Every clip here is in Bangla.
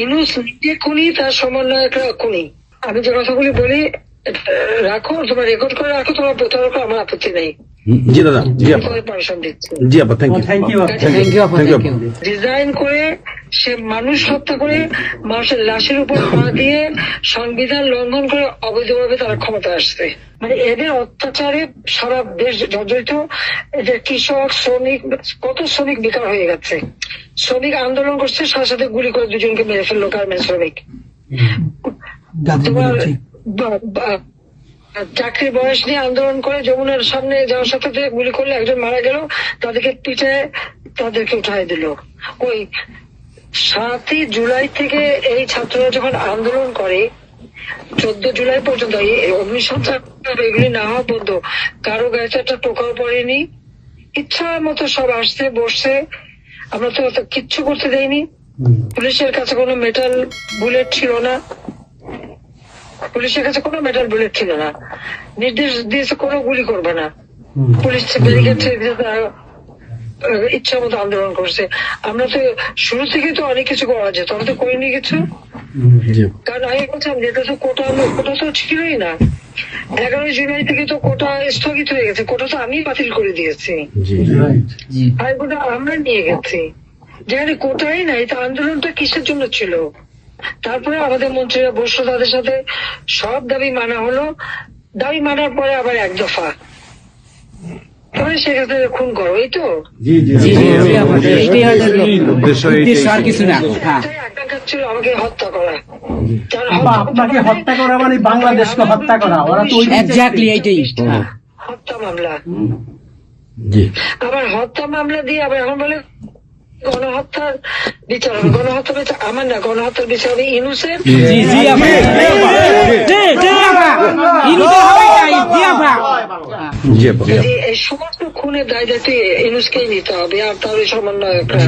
ইউনূস নিজে খুনি, তার সমন্বয়করা খুনি। আমি যে কথাগুলি বলি রাখো, তোমার রেকর্ড করে রাখো, তোমার প্রতারক, আমার আপত্তি নেই। জি দাদা, জি আপা, পারমিশন দিচ্ছি। জি আপা, থ্যাংক ইউ। ডিজাইন করে সে মানুষ হত্যা করে, মানুষের লাশের উপর পা দিয়ে সংবিধান লঙ্ঘন করে অবৈধভাবে তারা ক্ষমতা আসছে। মানে এদের অত্যাচারে সারা দেশ জর্জরিত। এদের কৃষক, শ্রমিক, কত শ্রমিক বেকার হয়ে গেছে। শ্রমিক আন্দোলন করছে, সাথে সাথে গুলি করে দুজনকে মেরে ফেললো গার্মেন্টস শ্রমিক। তোমার চাকরির বয়স নিয়ে আন্দোলন করে যমুনার সামনে যাওয়ার সাথে গুলি করলে একজন মারা গেল, তাদেরকে পিঠে তাদেরকে উঠাই দিল। ওই 7ই জুলাই থেকে এই ছাত্ররা যখন আন্দোলন করে 14 জুলাই পর্যন্ত এই অগ্নিসংযোগ এগুলি না হওয়া পর্যন্ত কারো গায়ে একটা টোকাও পড়েনি। ইচ্ছা মতো সব আসছে বসছে, আমরা তো কিচ্ছু করতে দেয়নি। পুলিশের কাছে কোনো মেটাল বুলেট ছিল না, পুলিশের কাছে কোনো মেটাল বুলেট ছিল না। নির্দেশ দিয়েছে কোনো গুলি করবে না। পুলিশ ব্যারিকেড ইচ্ছা মতো আন্দোলন করছে। আমরা তো শুরু থেকে তো অনেক কিছু করা যেত, আমরা তো করিনি কিছু। কারণ আমি বলছিলাম যেটা তো কোটা তো ছিলই না। 11 জুলাই থেকে তো কোটা স্থগিত হয়ে গেছে, কোটা তো আমি বাতিল করে দিয়েছি, আর কোটা আমরা নিয়ে গেছি। যেখানে কোটাই নাই, তা আন্দোলনটা কিসের জন্য ছিল? তারপরে আমাদের মন্ত্রীরা বসলো, তাদের সাথে সব দাবি মানা হলো। দাবি মানার পরে আবার এক দফা সেক্ষেত্রে খুন করো, এই তো আকাঙ্ক্ষা ছিল আমাকে হত্যা করা। আপনাকে হত্যা করা মানে বাংলাদেশকে হত্যা করা। ওরা তো হত্যা মামলা, আবার হত্যা মামলা দিয়ে আবার এখন বলে গণহত্যার বিচার হবে। গণহত্যার বিচার আমার না, গণহত্যার বিচার হবে ইউনূসের। এই সমস্ত খুনের দায় দায়িত্ব ইউনূসকেই নিতে হবে, আর তার ওই সমন্বয়করা।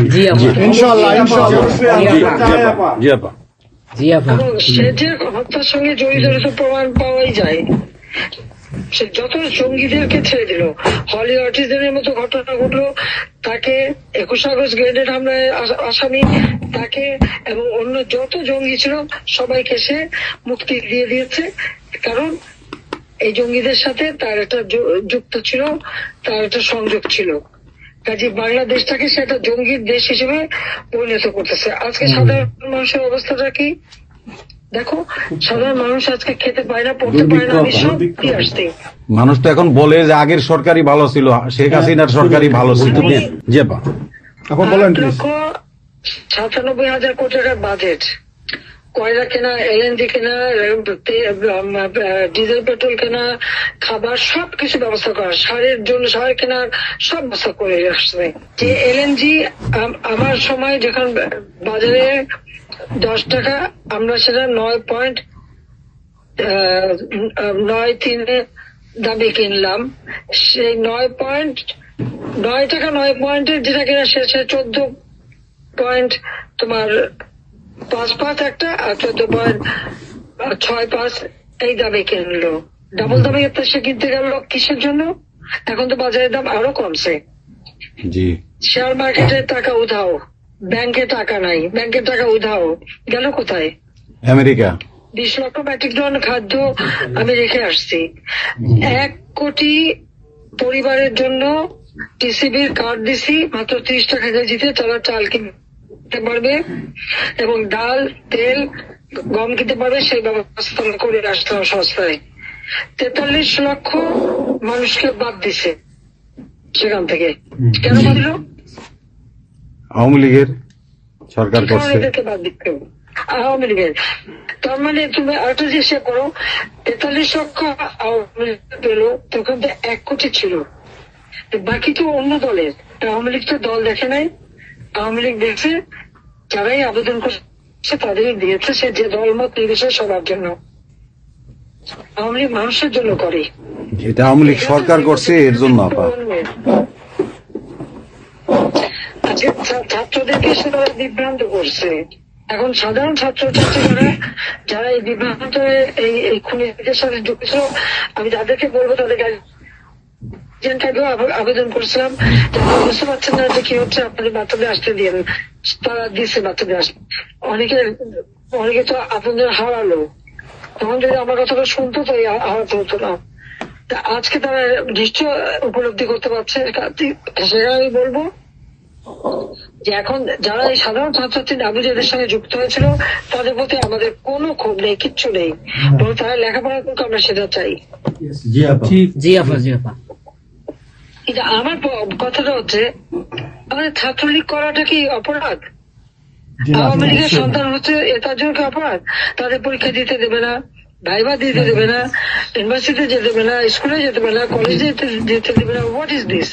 সে যে হত্যার সঙ্গে জড়িত প্রমাণ পাওয়াই যায়। সে যত জঙ্গিদেরকে ছেড়ে দিল, হলি অটিজমের মতো ঘটনা ঘটলো, তাকে 21 আগস্ট গ্রেনেড হামলায় আসামি তাকে এবং অন্য যত জঙ্গি ছিল সবাইকে সে মুক্তি দিয়ে দিয়েছে। কারণ এই জঙ্গিদের সাথে তার একটা যুক্ত ছিল, তার একটা সংযোগ ছিল। কাজে বাংলাদেশটাকে সে একটা জঙ্গির দেশ হিসেবে পরিণত করতেছে। আজকে সাধারণ মানুষের অবস্থাটা কি দেখো, সাধারণ মানুষ আজকে খেতে পায় না, পড়তে পায় না। আমি সব দিয়ে আসছি। মানুষ তো এখন বলে যে আগের সরকারই ভালো ছিল, শেখ হাসিনার সরকারই ভালো ছিল। 8,97,000 কোটি টাকার বাজেট, কয়লা কেনা, এলএনজি কেনা, ডিজেল পেট্রোল কেনা, খাবার সবকিছু ব্যবস্থা করা, সারের জন্য সার কেনার সব ব্যবস্থা করে আসছে। যে এলএনজি আমার সময় যখন বাজারে 10 টাকা, আমরা সেটা 9.93 দামে কিনলাম। সেই 9 টাকা 9 পয়েন্টের যেটা কিনা সে 14 তোমার 5 একটা, আর 14.65 এই দামে কিনলো। ডাবল দামে সে কিনতে গেল কিসের জন্য? এখন তো বাজারের দাম আরো কমছে। শেয়ার মার্কেটে টাকা উধাও, ব্যাংকে টাকা নাই, ব্যাংকের টাকা উধাও, গেল কোথায়? আমেরিকা। 20 লক্ষ মেট্রিক টন খাদ্য আমি রেখে আসছি। 1 কোটি পরিবারের জন্য টিসিবির কার্ড দিছি, মাত্র 30 টাকা কেজিতে তারা চাল কিনতে পারবে এবং ডাল, তেল, গম কিনতে পারবে। সেই ব্যবস্থা করে আসলাম সস্তায়। 43 লক্ষ মানুষকে বাদ দিছে সেখান থেকে। কেন বাদ দিল? আওয়ামী লীগের সরকার করছে, বাদ দিতে আওয়ামী লীগের। তার মানে তুমি আরেকটা চেষ্টা করো, 43 লক্ষ আওয়ামী লীগ পেল, তখন তো 1 কোটি ছিল, বাকি তো অন্য দলের। আওয়ামী লীগ তো দল দেখে নাই, আওয়ামী লীগ দেখছে যারাই আবেদন করছে তাদেরই দিয়েছে, সে যে দলমত নির্বিশেষে সবার জন্য। আওয়ামী লীগ মানুষের জন্য করে, এটা আওয়ামী লীগ সরকার করছে এর জন্য। ছাত্রদেরকে সে তারা বিভ্রান্ত করছে। এখন সাধারণ ছাত্রছাত্রীরা যারা এই বিভ্রান্ত এই খুনিদের সাথে যুক্ত ছিল, আমি যাদেরকে বলবো তাদেরকে আগেও আবেদন করেছিলাম যে আপনারা বুঝতে পারছেন না যে কি হচ্ছে, আপনাদের বাচ্চাদের আসতে দিন। তারা দিচ্ছে বাচ্চাদের আসতে। অনেকে তো আপনাদের হারালো, তখন যদি আমার কথাটা শুনতো তো হারাতে হতো না। আজকে তারা নিশ্চয় উপলব্ধি করতে পারছে। সেটা আমি বলবো যে এখন যারা এই সাধারণ ছাত্রছাত্রী দাবি যাদের সঙ্গে যুক্ত হয়েছিল তাদের প্রতি আমাদের কোনো ক্ষোভ নেই, কিচ্ছু নেই, বরং তারা লেখাপড়া করতে আমরা সেটা চাই। জি আপা। কিন্তু আমার কথাটা হচ্ছে, আমাদের ছাত্রলীগ করাটা কি অপরাধ? আওয়ামী লীগের সন্তান হচ্ছে তার জন্য কি অপরাধ? তাদের পরীক্ষা দিতে দেবে না, ভাইবা দিতে দেবে না, ইউনিভার্সিটিতে যেতে দেবে না, স্কুলে যেতে দেবে না, কলেজে যেতে দেবে না। What is this?